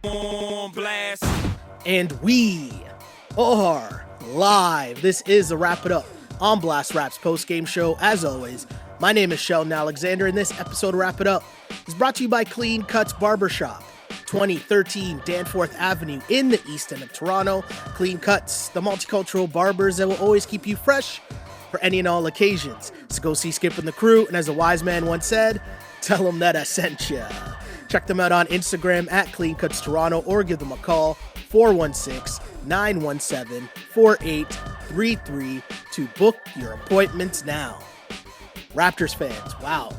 On blast. And we are live. This is the Wrap It Up on Blast Rap's postgame show. As always, my name is Sheldon Alexander, and this episode of Wrap It Up is brought to you by Clean Cuts Barbershop, 2013 Danforth Avenue in the East End of Toronto. Clean Cuts, the multicultural barbers that will always keep you fresh for any and all occasions. So go see Skip and the crew, and as a wise man once said, tell them that I sent ya. Check them out on Instagram at Clean Cuts Toronto or give them a call, 416-917-4833 to book your appointments now. Raptors fans, wow.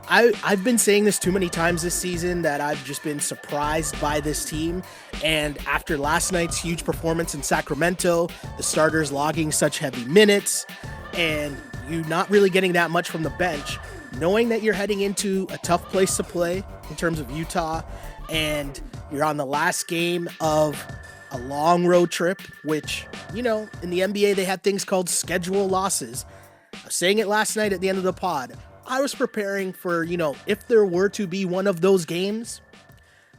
I've been saying this too many times this season that I've just been surprised by this team. And after last night's huge performance in Sacramento, the starters logging such heavy minutes, and you not really getting that much from the bench, knowing that you're heading into a tough place to play in terms of Utah, and you're on the last game of a long road trip, which, in the NBA, they had things called schedule losses. I was saying it last night at the end of the pod. I was preparing for, if there were to be one of those games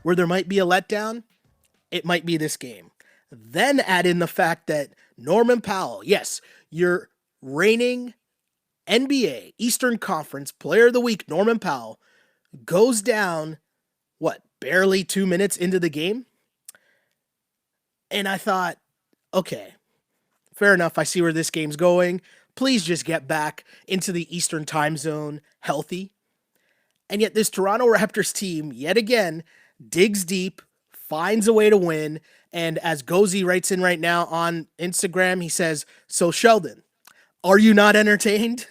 where there might be a letdown, it might be this game. Then add in the fact that Norman Powell, yes, your reigning NBA Eastern Conference Player of the Week, Norman Powell, goes down, barely 2 minutes into the game? And I thought, okay, fair enough. I see where this game's going. Please just get back into the Eastern time zone healthy. And yet this Toronto Raptors team, yet again, digs deep, finds a way to win. And as Gozy writes in right now on Instagram, he says, "So Sheldon, are you not entertained?"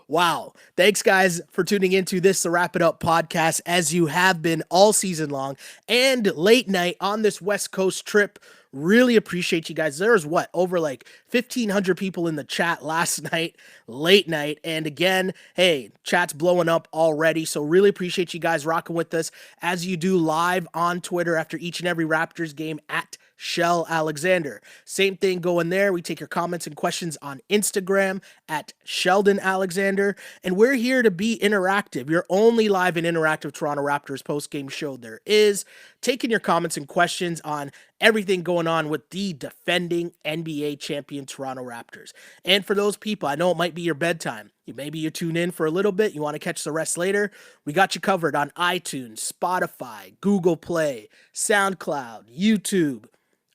Wow. Thanks, guys, for tuning into this, the Wrap It Up podcast, as you have been all season long and late night on this West Coast trip. Really appreciate you guys. There was over 1,500 people in the chat last night, late night. And again, hey, chat's blowing up already. So really appreciate you guys rocking with us as you do live on Twitter after each and every Raptors game at Shell Alexander. Same thing going there. We take your comments and questions on Instagram at Sheldon Alexander. And we're here to be interactive. Your only live and interactive Toronto Raptors post-game show there is. Taking your comments and questions on everything going on with the defending NBA champion Toronto Raptors. And for those people, I know it might be your bedtime. Maybe you tune in for a little bit. You want to catch the rest later. We got you covered on iTunes, Spotify, Google Play, SoundCloud, YouTube,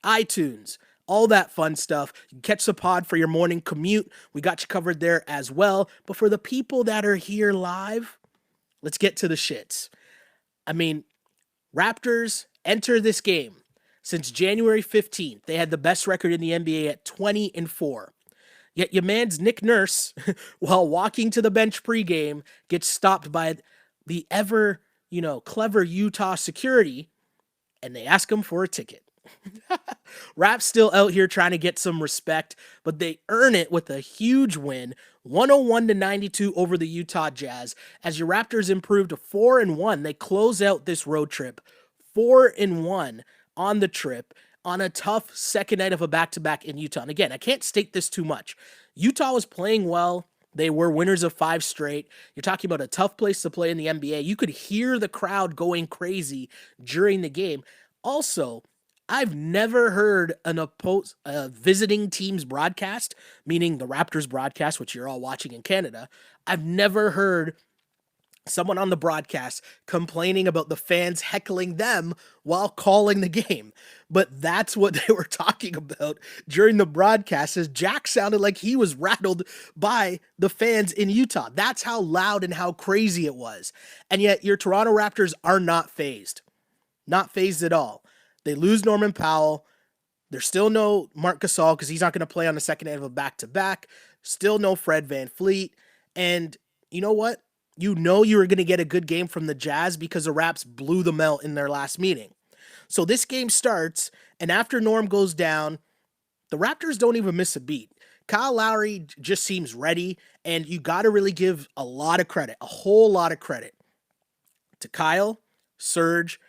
iTunes, all that fun stuff. You can catch the pod for your morning commute. We got you covered there as well. But for the people that are here live, let's get to the shits. Raptors enter this game. Since January 15th, they had the best record in the NBA at 20-4. Yet your man's Nick Nurse, while walking to the bench pregame, gets stopped by the ever, clever Utah security, and they ask him for a ticket. Rap's still out here trying to get some respect, but they earn it with a huge win, 101-92 over the Utah Jazz. As your Raptors improve to 4-1, they close out this road trip 4-1 on the trip on a tough second night of a back-to-back in Utah. And again, I can't state this too much. Utah was playing well. They were winners of 5 straight. You're talking about a tough place to play in the NBA. You could hear the crowd going crazy during the game. Also, I've never heard a visiting team's broadcast, meaning the Raptors broadcast, which you're all watching in Canada. I've never heard someone on the broadcast complaining about the fans heckling them while calling the game. But that's what they were talking about during the broadcast, as Jack sounded like he was rattled by the fans in Utah. That's how loud and how crazy it was. And yet your Toronto Raptors are not fazed. Not fazed at all. They lose Norman Powell. There's still no Marc Gasol because he's not going to play on the second night of a back-to-back. Still no Fred VanVleet. And you know what? You were going to get a good game from the Jazz because the Raps blew them out in their last meeting. So this game starts, and after Norm goes down, the Raptors don't even miss a beat. Kyle Lowry just seems ready, and you got to really give a lot of credit, a whole lot of credit, to Kyle, Serge,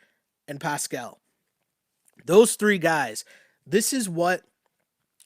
and Pascal. Those three guys, this is what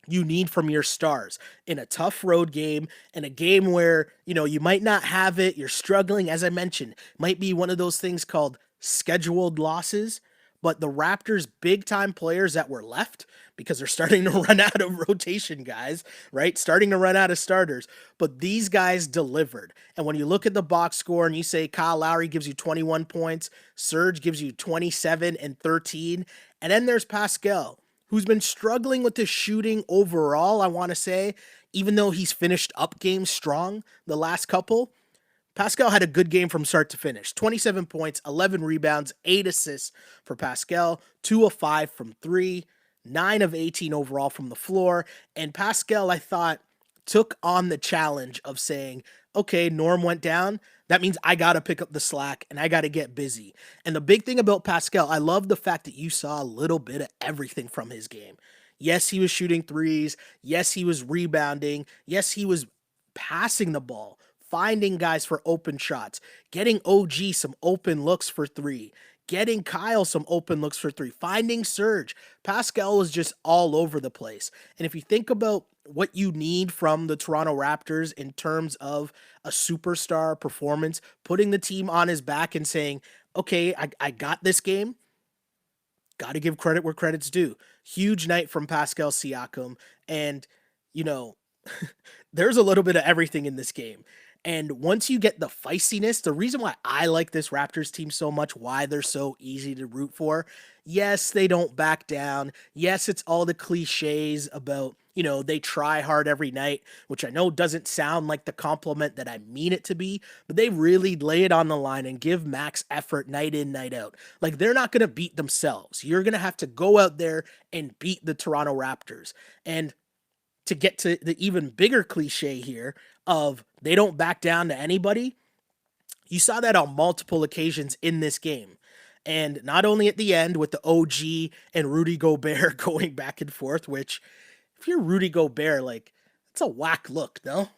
you need from your stars in a tough road game, in a game where, you might not have it, you're struggling, as I mentioned, might be one of those things called scheduled losses. But the Raptors' big time players that were left, because they're starting to run out of rotation guys, right? Starting to run out of starters. But these guys delivered. And when you look at the box score and you say Kyle Lowry gives you 21 points, Serge gives you 27 and 13, and then there's Pascal, who's been struggling with his shooting overall, I want to say, even though he's finished up games strong the last couple. Pascal had a good game from start to finish. 27 points, 11 rebounds, 8 assists for Pascal, 2 of 5 from 3, 9 of 18 overall from the floor. And Pascal, I thought, took on the challenge of saying, okay, Norm went down. That means I got to pick up the slack and I got to get busy. And the big thing about Pascal, I love the fact that you saw a little bit of everything from his game. Yes, he was shooting threes. Yes, he was rebounding. Yes, he was passing the ball, finding guys for open shots, getting OG some open looks for three, getting Kyle some open looks for three, finding Serge. Pascal was just all over the place. And if you think about what you need from the Toronto Raptors in terms of a superstar performance, putting the team on his back and saying, okay, I got this game. Got to give credit where credit's due. Huge night from Pascal Siakam. And, you know, there's a little bit of everything in this game. And once you get the feistiness, the reason why I like this Raptors team so much, why they're so easy to root for, yes, they don't back down. Yes, it's all the cliches about, they try hard every night, which I know doesn't sound like the compliment that I mean it to be, but they really lay it on the line and give max effort night in, night out. Like, they're not going to beat themselves. You're going to have to go out there and beat the Toronto Raptors. And to get to the even bigger cliche here of they don't back down to anybody, you saw that on multiple occasions in this game. And not only at the end with the OG and Rudy Gobert going back and forth, which if you're Rudy Gobert, like, it's a whack look, no?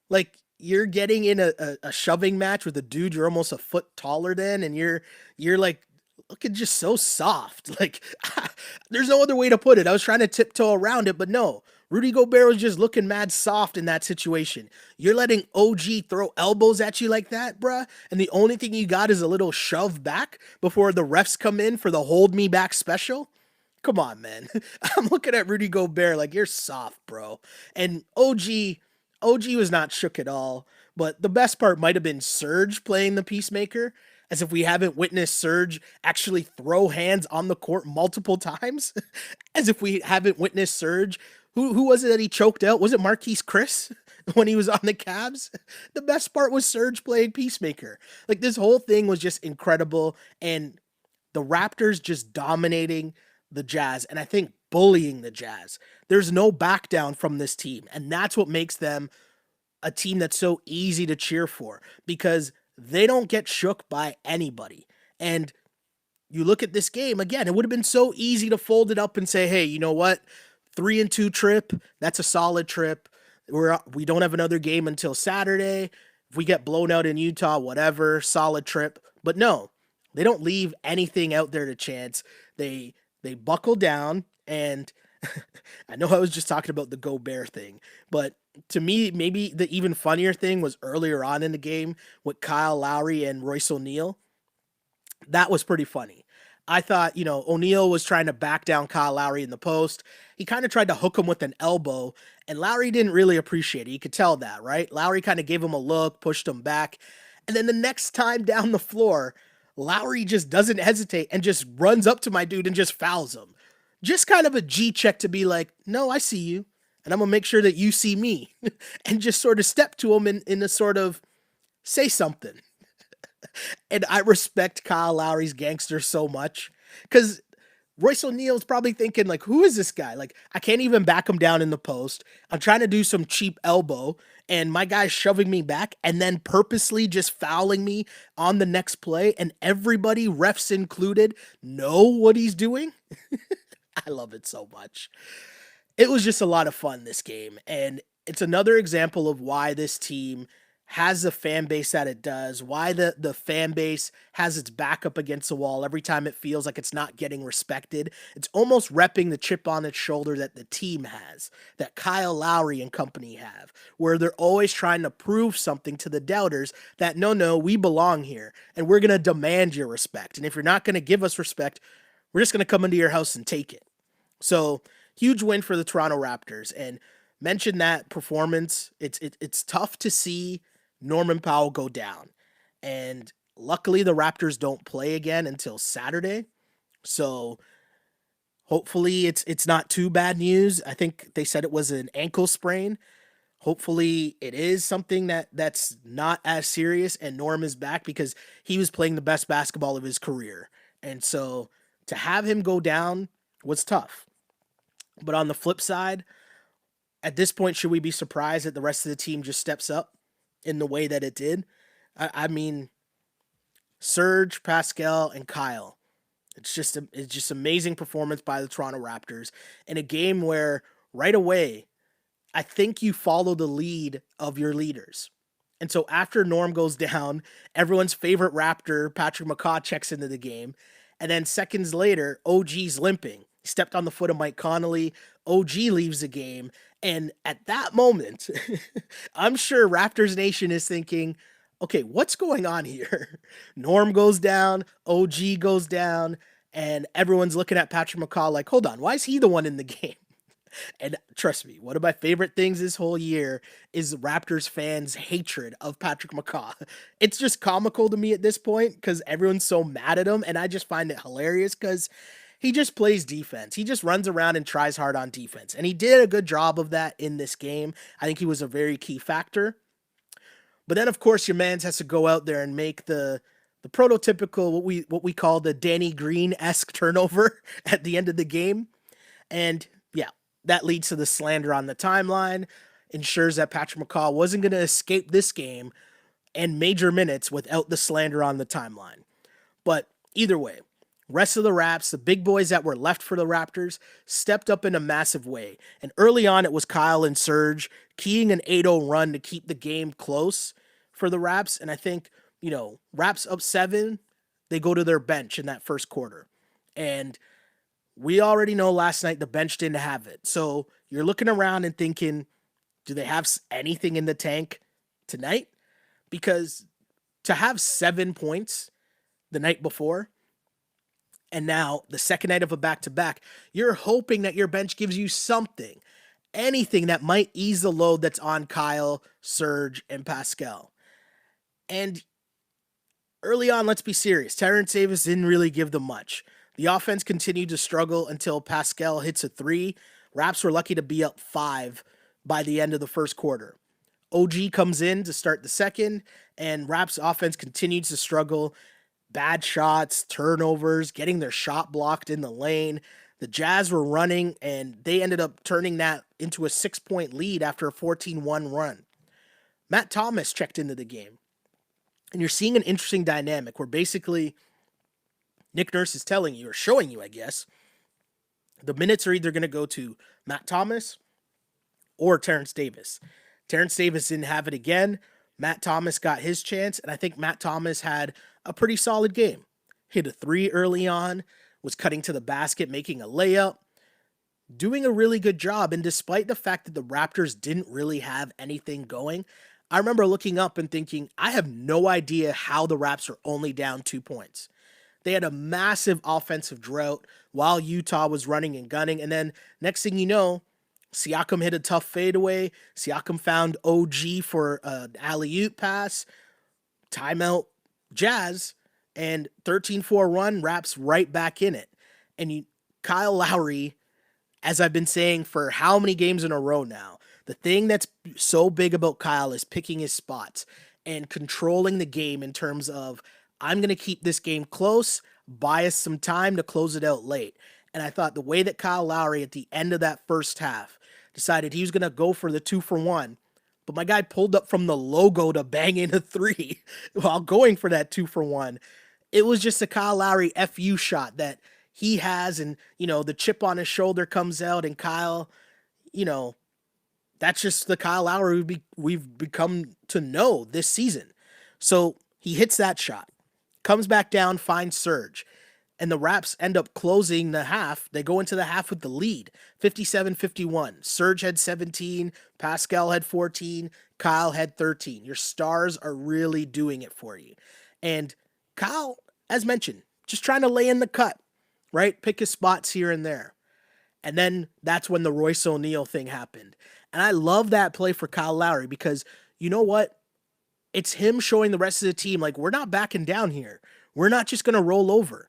Like, you're getting in a shoving match with a dude you're almost a foot taller than, and you're like looking just so soft. Like, there's no other way to put it. I was trying to tiptoe around it, but no. Rudy Gobert was just looking mad soft in that situation. You're letting OG throw elbows at you like that, bruh, and the only thing you got is a little shove back before the refs come in for the hold me back special? Come on, man. I'm looking at Rudy Gobert like, you're soft, bro. And OG was not shook at all, but the best part might have been Serge playing the peacemaker, as if we haven't witnessed Serge actually throw hands on the court multiple times, as if we haven't witnessed Serge. Who was it that he choked out? Was it Marquise Chris when he was on the Cavs? The best part was Serge playing peacemaker. Like, this whole thing was just incredible, and the Raptors just dominating the Jazz, and I think bullying the Jazz. There's no back down from this team, and that's what makes them a team that's so easy to cheer for, because they don't get shook by anybody. And you look at this game again, it would have been so easy to fold it up and say, hey, you know what? 3-2 trip, that's a solid trip. We don't have another game until Saturday. If we get blown out in Utah, whatever, solid trip. But no, they don't leave anything out there to chance. They buckle down, and I know I was just talking about the Gobert thing, but to me, maybe the even funnier thing was earlier on in the game with Kyle Lowry and Royce O'Neal. That was pretty funny. I thought, O'Neal was trying to back down Kyle Lowry in the post. He kind of tried to hook him with an elbow, and Lowry didn't really appreciate it. You could tell that, right? Lowry kind of gave him a look, pushed him back. And then the next time down the floor, Lowry just doesn't hesitate and just runs up to my dude and just fouls him. Just kind of a G check to be like, no, I see you, and I'm going to make sure that you see me. And just sort of step to him in a sort of say something. And I respect Kyle Lowry's gangster so much, because Royce O'Neal's probably thinking, like, who is this guy? Like, I can't even back him down in the post. I'm trying to do some cheap elbow, and my guy's shoving me back and then purposely just fouling me on the next play, and everybody, refs included, know what he's doing. I love it so much. It was just a lot of fun, this game, and it's another example of why this team has the fan base that it does, why the fan base has its back up against the wall every time it feels like it's not getting respected. It's almost repping the chip on its shoulder that the team has, that Kyle Lowry and company have, where they're always trying to prove something to the doubters that no, we belong here and we're going to demand your respect. And if you're not going to give us respect, we're just going to come into your house and take it. So, huge win for the Toronto Raptors. And mention that performance. It's tough to see Norman Powell go down. And luckily the Raptors don't play again until Saturday. So hopefully it's not too bad news. I think they said it was an ankle sprain. Hopefully it is something that's not as serious and Norm is back because he was playing the best basketball of his career. And so to have him go down was tough. But on the flip side, at this point, should we be surprised that the rest of the team just steps up in the way that it did? I mean, Serge, Pascal, and Kyle. It's just amazing performance by the Toronto Raptors in a game where right away, I think you follow the lead of your leaders. And so after Norm goes down, everyone's favorite Raptor, Patrick McCaw, checks into the game. And then seconds later, OG's limping. He stepped on the foot of Mike Connolly. OG leaves the game. And at that moment, I'm sure Raptors Nation is thinking, okay, what's going on here? Norm goes down, OG goes down, and everyone's looking at Patrick McCaw like, hold on, why is he the one in the game? And trust me, one of my favorite things this whole year is Raptors fans' hatred of Patrick McCaw. It's just comical to me at this point because everyone's so mad at him, and I just find it hilarious because he just plays defense. He just runs around and tries hard on defense, and he did a good job of that in this game. I think he was a very key factor. But then, of course, your man has to go out there and make the prototypical what we call the Danny Green-esque turnover at the end of the game, and yeah, that leads to the slander on the timeline, ensures that Patrick McCaw wasn't going to escape this game and major minutes without the slander on the timeline. But either way, rest of the Raps, the big boys that were left for the Raptors, stepped up in a massive way. And early on, it was Kyle and Serge keying an 8-0 run to keep the game close for the Raps. And I think, Raps up 7, they go to their bench in that first quarter. And we already know last night the bench didn't have it. So you're looking around and thinking, do they have anything in the tank tonight? Because to have 7 points the night before, and now the second night of a back-to-back, you're hoping that your bench gives you something, anything that might ease the load that's on Kyle, Serge, and Pascal. And early on, let's be serious, Terrence Davis didn't really give them much. The offense continued to struggle until Pascal hits a 3. Raps were lucky to be up 5 by the end of the first quarter. OG comes in to start the second, and Raps offense continues to struggle. Bad shots, turnovers, getting their shot blocked in the lane. The Jazz were running, and they ended up turning that into a 6-point lead after a 14-1 run. Matt Thomas checked into the game. And you're seeing an interesting dynamic where basically Nick Nurse is telling you, or showing you, I guess, the minutes are either going to go to Matt Thomas or Terrence Davis. Terrence Davis didn't have it again. Matt Thomas got his chance, and I think Matt Thomas had a pretty solid game. Hit a 3 early on, was cutting to the basket, making a layup, doing a really good job. And despite the fact that the Raptors didn't really have anything going, I remember looking up and thinking, I have no idea how the Raps are only down 2 points. They had a massive offensive drought while Utah was running and gunning. And then next thing you know, Siakam hit a tough fadeaway. Siakam found OG for an alley-oop pass. Timeout Jazz. And 13-4 run, Raps right back in it. And Kyle Lowry, as I've been saying for how many games in a row now, the thing that's so big about Kyle is picking his spots and controlling the game in terms of, I'm going to keep this game close, buy us some time to close it out late. And I thought the way that Kyle Lowry at the end of that first half decided he was going to go for the 2-for-1, but my guy pulled up from the logo to bang in a 3 while going for that 2-for-1. It was just a Kyle Lowry FU shot that he has, and, the chip on his shoulder comes out, and Kyle, That's just the Kyle Lowry we've become to know this season. So he hits that shot, comes back down, finds Serge, and the Raps end up closing the half. They go into the half with the lead, 57-51. Serge had 17, Pascal had 14, Kyle had 13. Your stars are really doing it for you. And Kyle, as mentioned, just trying to lay in the cut, right? Pick his spots here and there. And then that's when the Royce O'Neal thing happened. And I love that play for Kyle Lowry because you know what? It's him showing the rest of the team, like, we're not backing down here. We're not just going to roll over.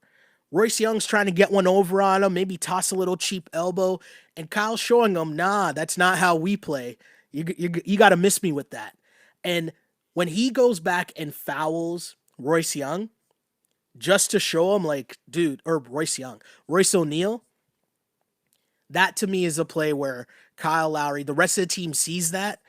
Royce Young's trying to get one over on him, maybe toss a little cheap elbow. And Kyle's showing him, nah, that's not how we play. You got to miss me with that. And when he goes back and fouls Royce Young, just to show him, like, dude, or Royce O'Neal, that to me is a play where Kyle Lowry, the rest of the team sees that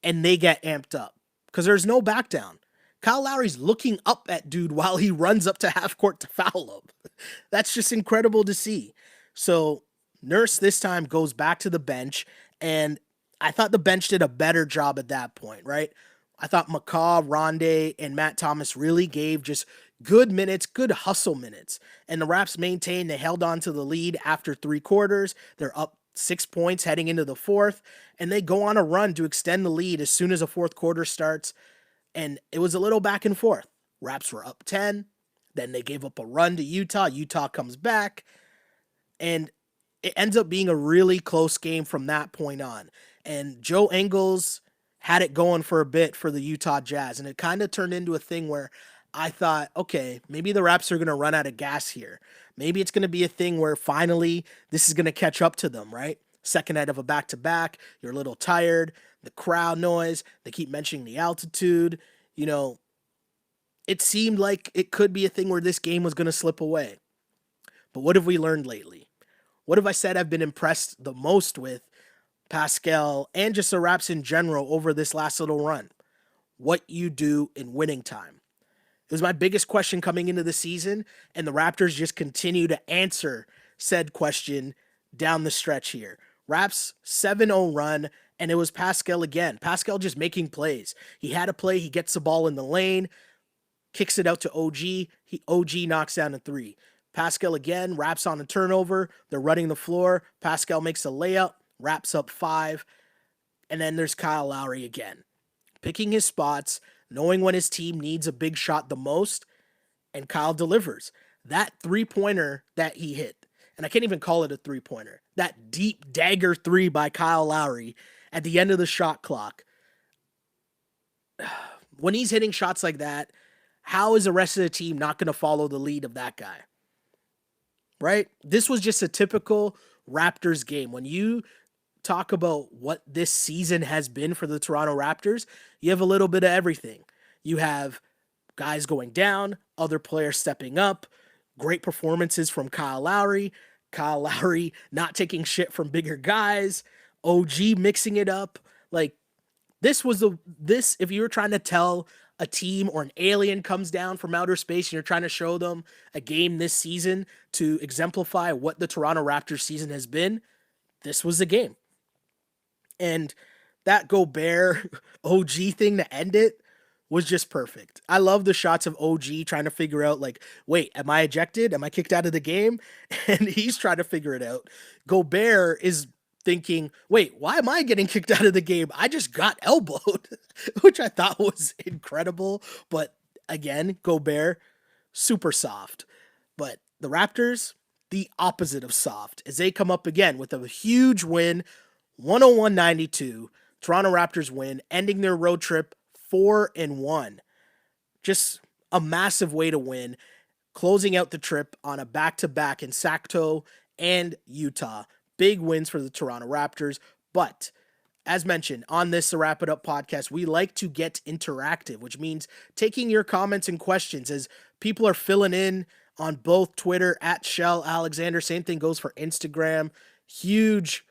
and they get amped up because there's no back down. Kyle Lowry's looking up at dude while he runs up to half court to foul him. That's just incredible to see. So Nurse this time goes back to the bench, and I thought the bench did a better job at that point, right? I thought McCaw, Rondé, and Matt Thomas really gave just good minutes, good hustle minutes. And the Raps maintained, they held on to the lead after 3 quarters. They're up 6 points heading into the fourth, and they go on a run to extend the lead as soon as the fourth quarter starts. And it was a little back and forth. Raps were up 10. Then they gave up a run to Utah. Utah comes back. And it ends up being a really close game from that point on. And Joe Ingles had it going for a bit for the Utah Jazz. And it kind of turned into a thing where I thought, okay, maybe the Raps are going to run out of gas here. Maybe it's going to be a thing where finally this is going to catch up to them, right? Second night of a back-to-back, you're a little tired, the crowd noise, they keep mentioning the altitude, it seemed like it could be a thing where this game was going to slip away. But what have we learned lately? What have I said I've been impressed the most with Pascal and just the Raps in general over this last little run? What you do in winning time. It was my biggest question coming into the season, and the Raptors just continue to answer said question down the stretch here. Raps 7-0 run, and it was Pascal again. Pascal just making plays. He had a play, he gets the ball in the lane, kicks it out to OG. OG knocks down a 3. Pascal again, Raps on a turnover. They're running the floor. Pascal makes a layup, Raps up 5. And then there's Kyle Lowry again, picking his spots, knowing when his team needs a big shot the most, and Kyle delivers. That 3-pointer that he hit, and I can't even call it a 3-pointer, that deep dagger 3 by Kyle Lowry at the end of the shot clock. When he's hitting shots like that, how is the rest of the team not going to follow the lead of that guy? Right? This was just a typical Raptors game. When you talk about what this season has been for the Toronto Raptors, you have a little bit of everything. You have guys going down, other players stepping up, great performances from Kyle Lowry not taking shit from bigger guys, OG mixing it up. Like, this, if you were trying to tell a team or an alien comes down from outer space and you're trying to show them a game this season to exemplify what the Toronto Raptors season has been, this was the game. And that Gobert OG thing to end it was just perfect. I love the shots of OG trying to figure out, like, wait, am I ejected? Am I kicked out of the game? And he's trying to figure it out. Gobert is thinking, wait, why am I getting kicked out of the game? I just got elbowed, which I thought was incredible. But again, Gobert, super soft. But the Raptors, the opposite of soft, as they come up again with a huge win, 101-92. Toronto Raptors win, ending their road trip 4-1. Just a massive way to win, closing out the trip on a back-to-back in Sacto and Utah. Big wins for the Toronto Raptors. But as mentioned on this The Wrap It Up podcast, we like to get interactive, which means taking your comments and questions as people are filling in on both Twitter at Shell Alexander. Same thing goes for Instagram. Huge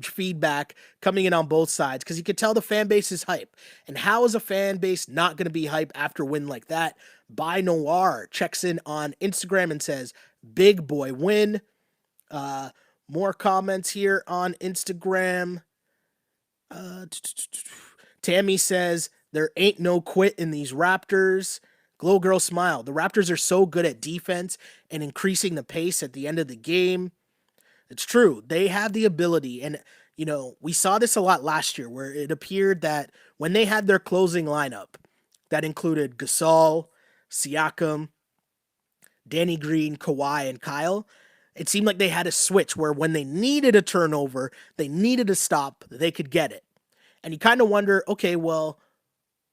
feedback coming in on both sides because you could tell the fan base is hype. And how is a fan base not going to be hype after a win like that? By Noir checks in on Instagram and says, big boy win. More comments here on Instagram. Uh, Tammy says, there ain't no quit in these Raptors. Glow Girl smile. The Raptors are so good at defense and increasing the pace at the end of the game. It's true. They have the ability. And, we saw this a lot last year where it appeared that when they had their closing lineup, that included Gasol, Siakam, Danny Green, Kawhi, and Kyle, it seemed like they had a switch where when they needed a turnover, they needed a stop, they could get it. And you kind of wonder, okay, well,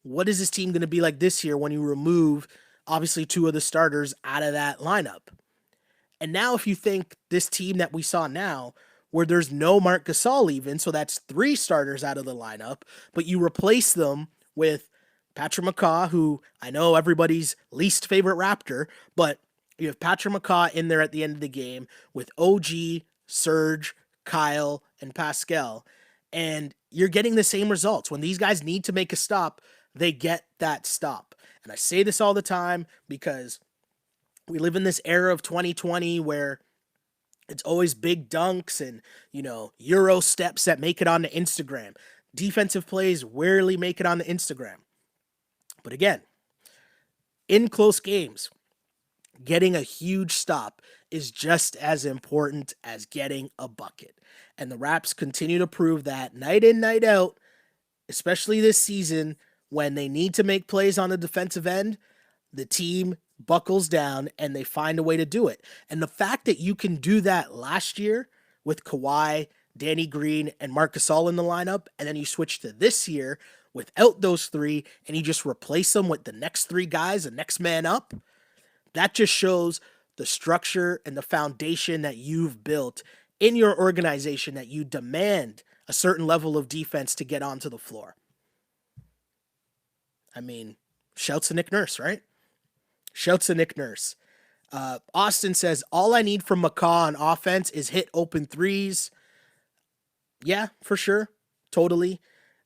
what is this team going to be like this year when you remove obviously two of the starters out of that lineup? And now, if you think this team that we saw now, where there's no Marc Gasol even, so that's three starters out of the lineup, but you replace them with Patrick McCaw, who I know everybody's least favorite Raptor, but you have Patrick McCaw in there at the end of the game with OG, Serge, Kyle, and Pascal, and you're getting the same results. When these guys need to make a stop, they get that stop. And I say this all the time because we live in this era of 2020 where it's always big dunks and, Euro steps that make it onto Instagram. Defensive plays rarely make it onto Instagram. But again, in close games, getting a huge stop is just as important as getting a bucket. And the Raps continue to prove that night in, night out, especially this season when they need to make plays on the defensive end, the team buckles down and they find a way to do it. And the fact that you can do that last year with Kawhi, Danny Green, and Marc Gasol in the lineup, and then you switch to this year without those three and you just replace them with the next three guys, the next man up, that just shows the structure and the foundation that you've built in your organization, that you demand a certain level of defense to get onto the floor. I mean, shouts to Nick Nurse, right? Shouts to Nick Nurse. Austin says, all I need from McCaw on offense is hit open threes. Yeah, for sure. Totally.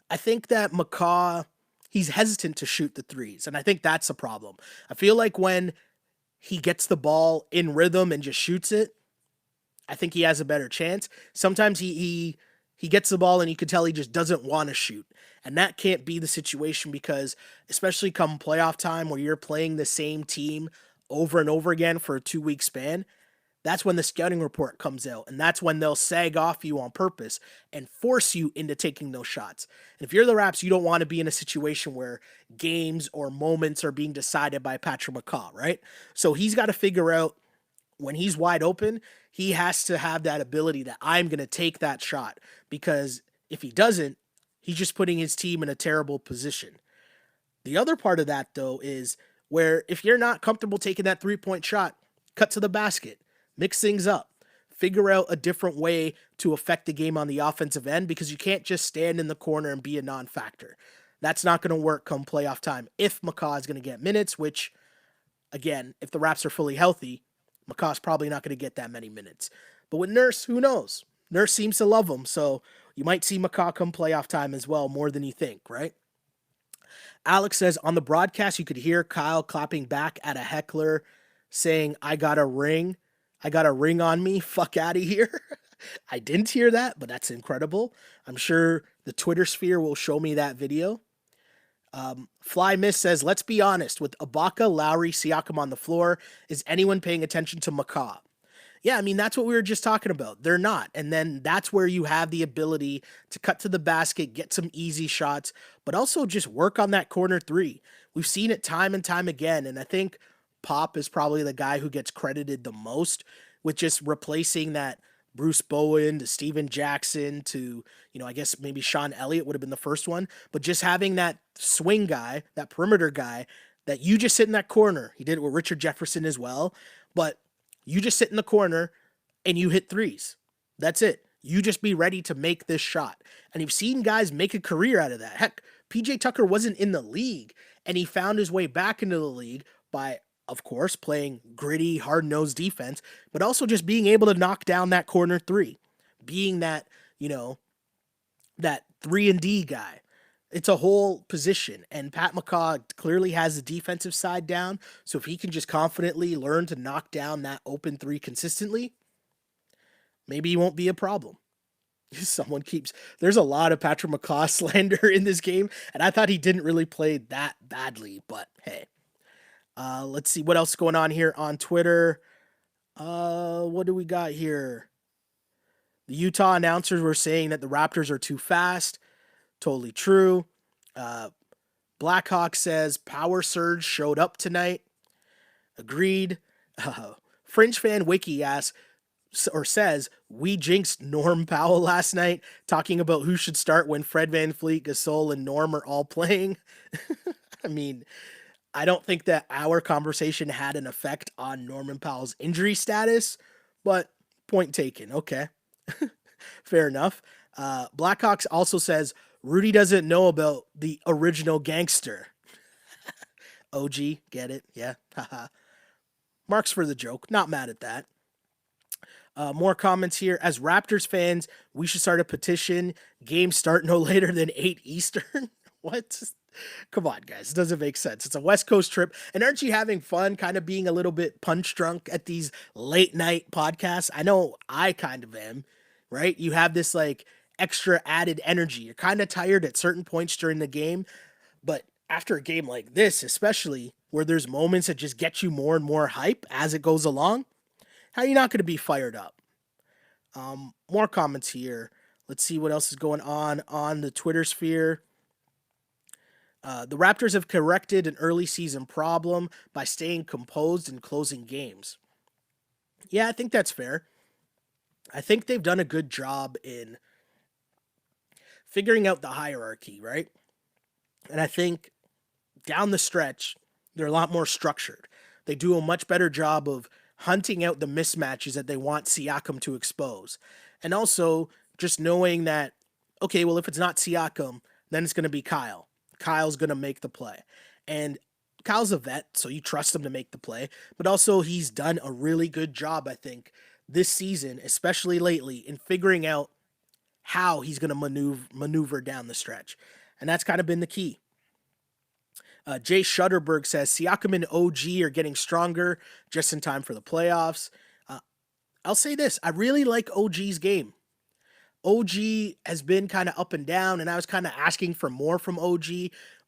I think that McCaw, he's hesitant to shoot the threes, and I think that's a problem. I feel like when he gets the ball in rhythm and just shoots it, I think he has a better chance. Sometimes he gets the ball and you can tell he just doesn't want to shoot. And that can't be the situation because especially come playoff time where you're playing the same team over and over again for a 2-week span, that's when the scouting report comes out. And that's when they'll sag off you on purpose and force you into taking those shots. And if you're the Raps, you don't want to be in a situation where games or moments are being decided by Patrick McCaw, right? So he's got to figure out when he's wide open, he has to have that ability that I'm going to take that shot, because if he doesn't, he's just putting his team in a terrible position. The other part of that, though, is where if you're not comfortable taking that 3-point shot, cut to the basket, mix things up, figure out a different way to affect the game on the offensive end, because you can't just stand in the corner and be a non-factor. That's not going to work come playoff time if McCaw is going to get minutes, which, again, if the Raps are fully healthy, McCaw's probably not going to get that many minutes. But with Nurse, who knows? Nurse seems to love him, so you might see McCaw come playoff time as well, more than you think, right? Alex says, on the broadcast, you could hear Kyle clapping back at a heckler saying, I got a ring. I got a ring on me. Fuck out of here. I didn't hear that, but that's incredible. I'm sure the Twitter sphere will show me that video. Fly Miss says, let's be honest, with Ibaka, Lowry, Siakam on the floor, is anyone paying attention to McCaw? Yeah, I mean, that's what we were just talking about. They're not. And then that's where you have the ability to cut to the basket, get some easy shots, but also just work on that corner three. We've seen it time and time again. And I think Pop is probably the guy who gets credited the most with just replacing that Bruce Bowen to Steven Jackson to, I guess maybe Sean Elliott would have been the first one, but just having that swing guy, that perimeter guy, that you just sit in that corner. He did it with Richard Jefferson as well, but you just sit in the corner and you hit threes. That's it. You just be ready to make this shot. And you've seen guys make a career out of that. Heck, PJ Tucker wasn't in the league and he found his way back into the league by, of course, playing gritty, hard-nosed defense, but also just being able to knock down that corner three, being that, that 3-and-D guy. It's a whole position, and Pat McCaw clearly has the defensive side down, so if he can just confidently learn to knock down that open three consistently, maybe he won't be a problem. There's a lot of Patrick McCaw slander in this game, and I thought he didn't really play that badly, but hey. Let's see what else is going on here on Twitter. What do we got here? The Utah announcers were saying that the Raptors are too fast. Totally true. Uh, Blackhawk says Power Surge showed up tonight. Agreed. Fringe Fan Wiki asks or says we jinxed Norm Powell last night, talking about who should start when Fred VanVleet, Gasol, and Norm are all playing. I mean, I don't think that our conversation had an effect on Norman Powell's injury status, but point taken. Okay. Fair enough. Blackhawks also says Rudy doesn't know about the original gangster. OG, get it? Yeah. Haha. Marks for the joke. Not mad at that. More comments here. As Raptors fans, we should start a petition. Games start no later than 8 Eastern. What? Come on, guys. It doesn't make sense. It's a West Coast trip. And aren't you having fun kind of being a little bit punch drunk at these late night podcasts? I know I kind of am, right? You have this like extra added energy. You're kind of tired at certain points during the game. But after a game like this, especially where there's moments that just get you more and more hype as it goes along, how are you not going to be fired up? More comments here. Let's see what else is going on the Twitter sphere. The Raptors have corrected an early season problem by staying composed and closing games. Yeah, I think that's fair. I think they've done a good job in figuring out the hierarchy, right? And I think down the stretch, they're a lot more structured. They do a much better job of hunting out the mismatches that they want Siakam to expose. And also just knowing that, okay, well, if it's not Siakam, then it's going to be Kyle. Kyle's going to make the play. And Kyle's a vet, so you trust him to make the play. But also he's done a really good job, I think, this season, especially lately, in figuring out how he's going to maneuver down the stretch. And that's kind of been the key. Jay Shutterberg says Siakam and OG are getting stronger just in time for the playoffs. I'll say this. I really like OG's game. OG has been kind of up and down, and I was kind of asking for more from OG.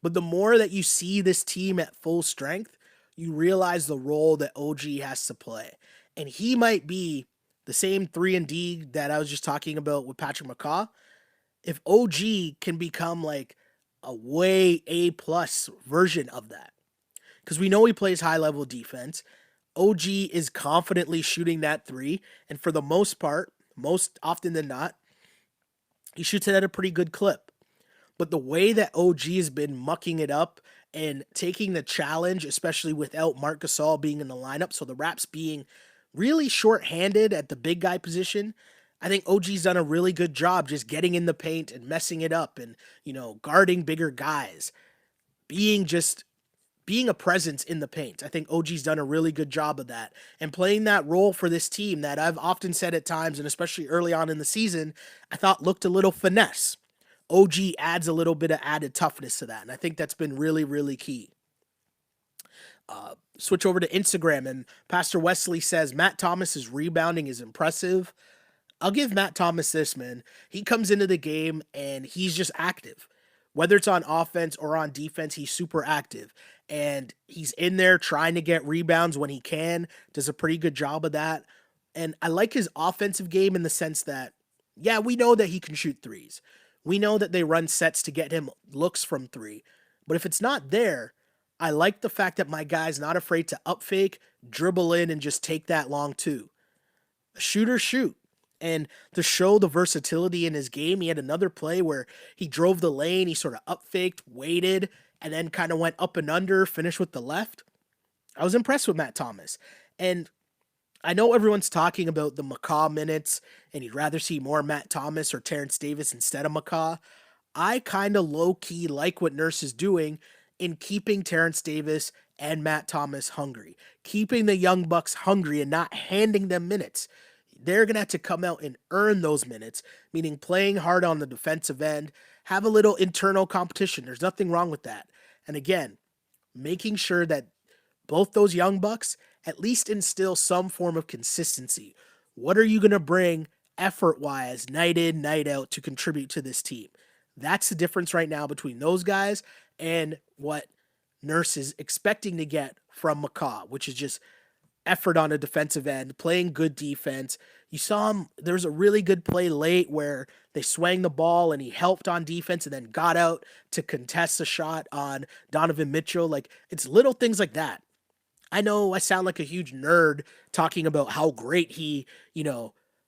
But the more that you see this team at full strength, you realize the role that OG has to play. And he might be the same 3-and-D that I was just talking about with Patrick McCaw. If OG can become like a way A+ version of that, because we know he plays high level defense. OG is confidently shooting that 3, and for the most part, most often than not, he shoots it at a pretty good clip. But the way that OG has been mucking it up and taking the challenge, especially without Marc Gasol being in the lineup, so the Raps being really short-handed at the big guy position, I think OG's done a really good job just getting in the paint and messing it up and, guarding bigger guys, being a presence in the paint. I think OG's done a really good job of that and playing that role for this team that I've often said at times, and especially early on in the season, I thought looked a little finesse. OG adds a little bit of added toughness to that, and I think that's been really, really key. Switch over to Instagram, and Pastor Wesley says Matt Thomas's rebounding is impressive. I'll give Matt Thomas this, man. He comes into the game and he's just active. Whether it's on offense or on defense, he's super active. And he's in there trying to get rebounds when he can. Does a pretty good job of that. And I like his offensive game in the sense that, yeah, we know that he can shoot threes. We know that they run sets to get him looks from 3. But if it's not there, I like the fact that my guy's not afraid to up fake, dribble in, and just take that long 2. Shooter shoot. And to show the versatility in his game, he had another play where he drove the lane, he sort of up faked, waited, and then kind of went up and under, finished with the left. I was impressed with Matt Thomas. And I know everyone's talking about the McCaw minutes, and you'd rather see more Matt Thomas or Terrence Davis instead of McCaw. I kind of low-key like what Nurse is doing in keeping Terrence Davis and Matt Thomas hungry, keeping the young Bucks hungry and not handing them minutes. They're going to have to come out and earn those minutes, meaning playing hard on the defensive end, have a little internal competition. There's nothing wrong with that. And again, making sure that both those young Bucks at least instill some form of consistency. What are you going to bring effort-wise, night in, night out to contribute to this team. That's the difference right now between those guys and what Nurse is expecting to get from McCaw, which is just effort on a defensive end, playing good defense. You saw him, there was a really good play late where they swang the ball and he helped on defense and then got out to contest a shot on Donovan Mitchell. Like, it's little things like that. I know I sound like a huge nerd talking about how great he,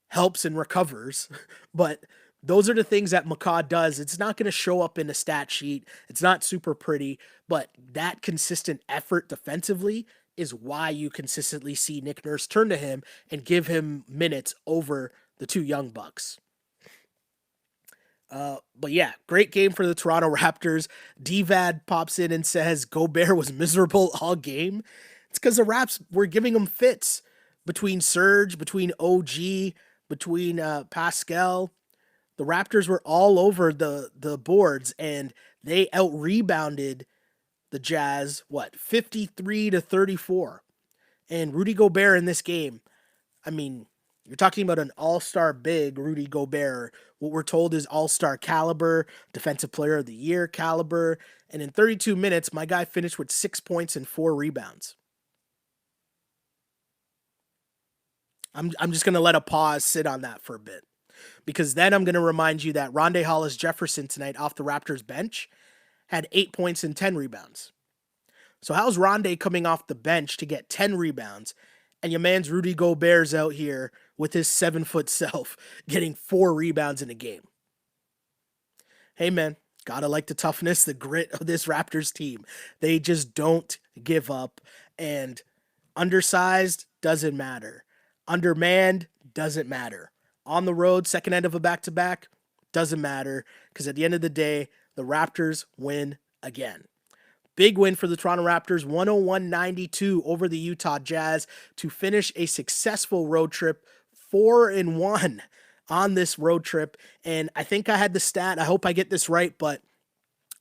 helps and recovers, but those are the things that McCaw does. It's not going to show up in a stat sheet. It's not super pretty, but that consistent effort defensively is why you consistently see Nick Nurse turn to him and give him minutes over the two young bucks. But yeah, great game for the Toronto Raptors. DVAD pops in and says Gobert was miserable all game. It's because the Raps were giving him fits between Serge, between OG, between Pascal. The Raptors were all over the boards, and they out-rebounded the Jazz, 53-34. And Rudy Gobert in this game, I mean, you're talking about an all-star big Rudy Gobert. What we're told is all-star caliber, defensive player of the year caliber. And in 32 minutes, my guy finished with 6 points and 4 rebounds. I'm just going to let a pause sit on that for a bit, because then I'm going to remind you that Rondae Hollis-Jefferson tonight off the Raptors bench had 8 points and 10 rebounds. So how's Rondae coming off the bench to get 10 rebounds, and your man's Rudy Gobert's out here with his 7-foot self getting 4 rebounds in a game? Hey man, gotta like the toughness, the grit of this Raptors team. They just don't give up, and undersized doesn't matter. Undermanned doesn't matter. On the road, second end of a back-to-back, doesn't matter, because at the end of the day, the Raptors win again. Big win for the Toronto Raptors, 101-92 over the Utah Jazz to finish a successful road trip, 4-1 on this road trip. And I think I had the stat, I hope I get this right, but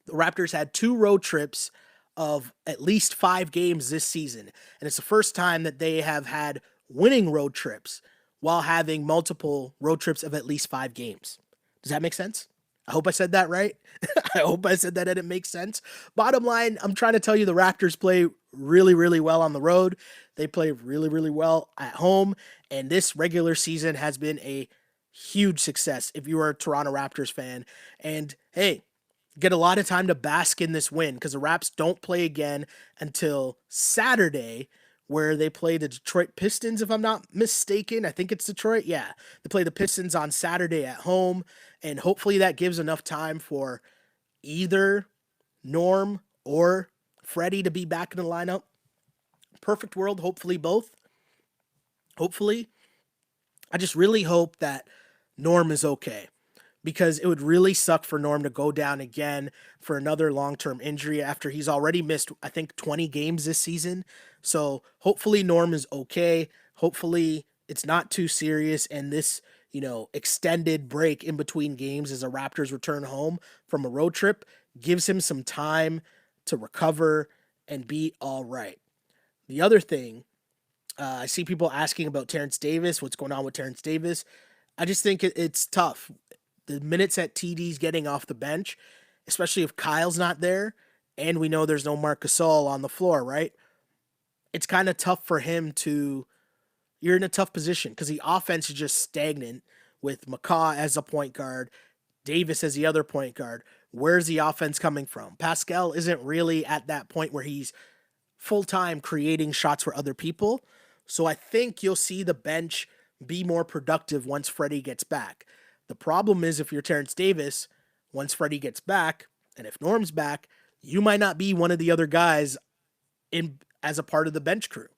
the Raptors had 2 road trips of at least 5 games this season. And it's the first time that they have had winning road trips while having multiple road trips of at least 5 games. Does that make sense? I hope I said that right. I hope I said that and it makes sense. Bottom line, I'm trying to tell you the Raptors play really, really well on the road. They play really, really well at home. And this regular season has been a huge success if you are a Toronto Raptors fan. And hey, get a lot of time to bask in this win, because the Raps don't play again until Saturday, where they play the Detroit Pistons, if I'm not mistaken. I think it's Detroit. Yeah, they play the Pistons on Saturday at home, and hopefully that gives enough time for either Norm or Freddie to be back in the lineup. Perfect world, hopefully both. Hopefully. I just really hope that Norm is okay, because it would really suck for Norm to go down again for another long-term injury after he's already missed, I think, 20 games this season. So hopefully Norm is okay. Hopefully it's not too serious, and this, extended break in between games as the Raptors return home from a road trip gives him some time to recover and be all right. The other thing, I see people asking about Terrence Davis, what's going on with Terrence Davis. I just think it's tough. The minutes that TD's getting off the bench, especially if Kyle's not there, and we know there's no Marc Gasol on the floor, right? It's kind of tough for him you're in a tough position, because the offense is just stagnant with McCaw as a point guard, Davis as the other point guard. Where's the offense coming from? Pascal isn't really at that point where he's full-time creating shots for other people. So I think you'll see the bench be more productive once Freddie gets back. The problem is, if you're Terrence Davis, once Freddie gets back, and if Norm's back, you might not be one of the other guys as a part of the bench crew.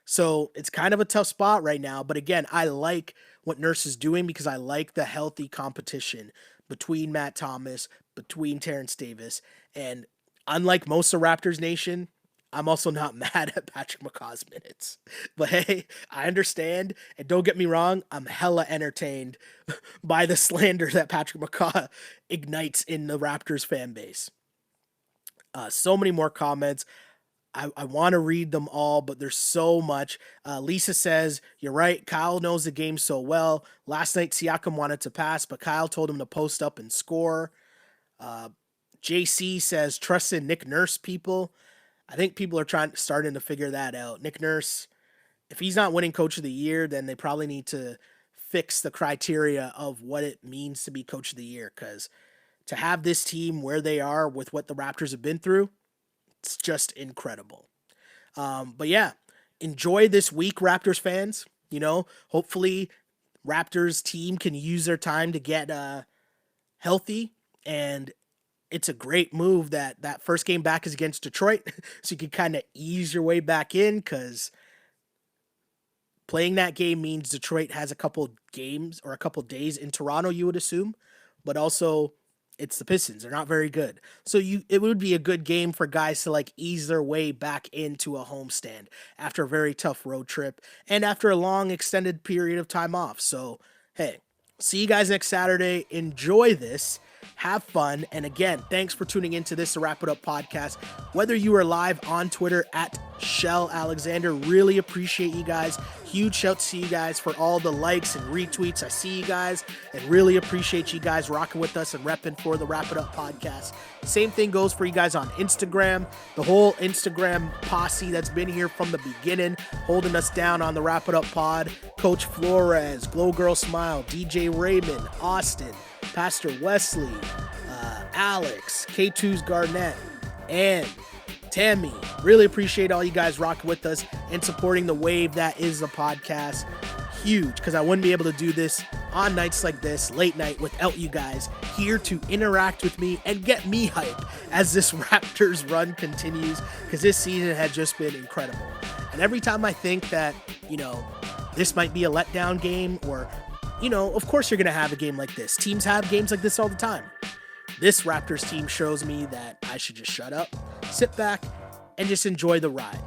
So it's kind of a tough spot right now. But again, I like what Nurse is doing, because I like the healthy competition between Matt Thomas, between Terrence Davis. And unlike most of Raptors Nation, I'm also not mad at Patrick McCaw's minutes. But hey, I understand. And don't get me wrong, I'm hella entertained by the slander that Patrick McCaw ignites in the Raptors fan base. So many more comments. I want to read them all, but there's so much. Lisa says, you're right. Kyle knows the game so well. Last night, Siakam wanted to pass, but Kyle told him to post up and score. JC says, trust in Nick Nurse, people. I think people are starting to figure that out. Nick Nurse, if he's not winning coach of the year, then they probably need to fix the criteria of what it means to be coach of the year, because to have this team where they are with what the Raptors have been through, it's just incredible. But yeah, enjoy this week, Raptors fans. Hopefully Raptors team can use their time to get healthy, and it's a great move that first game back is against Detroit, so you can kind of ease your way back in, because playing that game means Detroit has a couple games or a couple days in Toronto, you would assume, but also it's the Pistons. They're not very good. So it would be a good game for guys to ease their way back into a homestand after a very tough road trip and after a long extended period of time off. So, hey, see you guys next Saturday. Enjoy this. Have fun. And again, thanks for tuning into this To Wrap It Up podcast. Whether you are live on Twitter at Shell Alexander, really appreciate you guys. Huge shout to you guys for all the likes and retweets. I see you guys and really appreciate you guys rocking with us and repping for the Wrap It Up podcast. Same thing goes for you guys on Instagram. The whole Instagram posse that's been here from the beginning, holding us down on the Wrap It Up pod. Coach Flores, Glow Girl Smile, DJ Raymond, Austin, Pastor Wesley, Alex, K2's Garnett, and Tammy. Really appreciate all you guys rocking with us and supporting the wave that is the podcast. Huge, because I wouldn't be able to do this on nights like this, late night, without you guys here to interact with me and get me hype as this Raptors run continues, because this season had just been incredible. And every time I think that, this might be a letdown game, or of course you're going to have a game like this. Teams have games like this all the time. This Raptors team shows me that I should just shut up, sit back, and just enjoy the ride.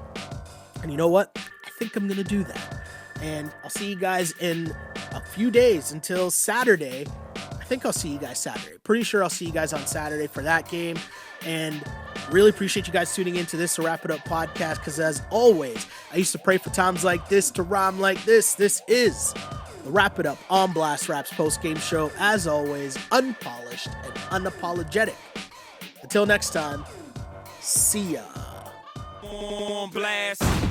And you know what? I think I'm going to do that. And I'll see you guys in a few days until Saturday. I think I'll see you guys Saturday. Pretty sure I'll see you guys on Saturday for that game. And really appreciate you guys tuning into this To Wrap It Up podcast, because as always, I used to pray for times like this to rhyme like this. This is the Wrap It Up on Blast Raps post-game show, as always, unpolished and unapologetic. Until next time, see ya. On blast.